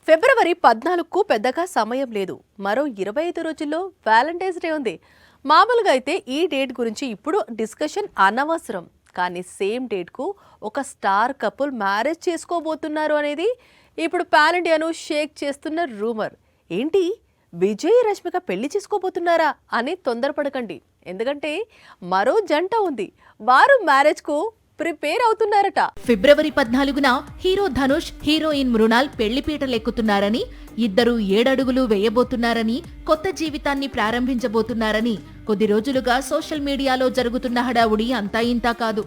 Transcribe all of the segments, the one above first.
ఫిబ్రవరి 14కు పెద్దగా సమయం లేదు. మరో 25 రోజుల్లో వ్యాలంటైన్స్ డే ఉంది. మామూలుగా అయితే ఈ డేట్ గురించి ఇప్పుడు డిస్కషన్ అనవసరం. కానీ సేమ్ డేట్కు ఒక స్టార్ కపుల్ మ్యారేజ్ చేసుకోబోతున్నారు అనేది ఇప్పుడు పాన్ ఇండియాను షేక్ చేస్తున్న రూమర్. ఏంటి, విజయ్ రష్మిక పెళ్లి చేసుకోబోతున్నారా అని తొందరపడకండి. ఎందుకంటే మరో జంట ఉంది, వారు మ్యారేజ్కు ప్రిపేర్ అవుతున్నారట. ఫిబ్రవరి 14న హీరో ధనుష్, హీరోయిన్ మృణాల్ పెళ్లిపీటలెక్కుతున్నారని, ఇద్దరు 7 అడుగులు వేయబోతున్నారని, కొత్త జీవితాన్ని ప్రారంభించబోతున్నారని కొద్ది రోజులుగా సోషల్ మీడియాలో జరుగుతున్న హడావుడి అంతా ఇంతా కాదు.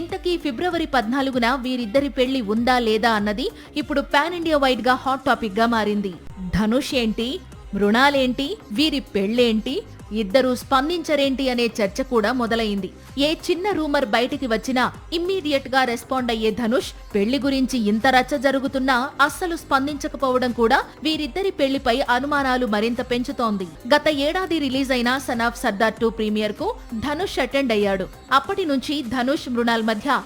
ఇంతకీ ఫిబ్రవరి 14న వీరిద్దరి పెళ్లి ఉందా లేదా అన్నది ఇప్పుడు పాన్ ఇండియా వైడ్ గా హాట్ టాపిక్ గా మారింది. ధనుష్ ఏంటి, మృణాల్ ఏంటి, వీరి పెళ్లేంటి, ఇద్దరూ స్పందించరేంటి అనే చర్చ కూడా మొదలైంది. ఏ చిన్న రూమర్ బయటికి వచ్చినా ఇమ్మీడియట్ గా రెస్పాండ్ అయ్యే ధనుష్ పెళ్లి గురించి ఇంత రచ్చ జరుగుతున్నా అస్సలు స్పందించకపోవడం కూడా వీరిద్దరి పెళ్లిపై అనుమానాలు మరింత పెంచుతోంది. గత ఏడాది రిలీజ్ అయిన సన్ ఆఫ్ సర్దార్ 2 ప్రీమియర్ కు ధనుష్ అటెండ్ అయ్యాడు. అప్పటి నుంచి ధనుష్ మృణాల్ మధ్య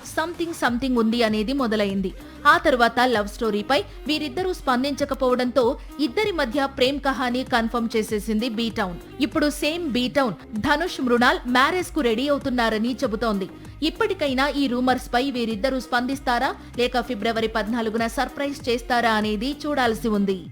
సంథింగ్ ఉంది అనేది మొదలైంది. ఆ తర్వాత లవ్ స్టోరీపై వీరిద్దరూ స్పందించకపోవడంతో ఇద్దరి మధ్య ప్రేమ్ కహానీ కన్ఫర్మ్ చేసేసింది బీ టౌన్. ఇప్పుడు same B town Dhanush Mrunal marriage కు రెడీ అవుతున్నారని చెబుతోంది. ఇప్పటికైనా ఈ రూమర్స్ పై వీరిద్దరూ స్పందిస్తారా లేక ఫిబ్రవరి 14న సర్ప్రైజ్ చేస్తారా అనేది చూడాల్సి ఉంది.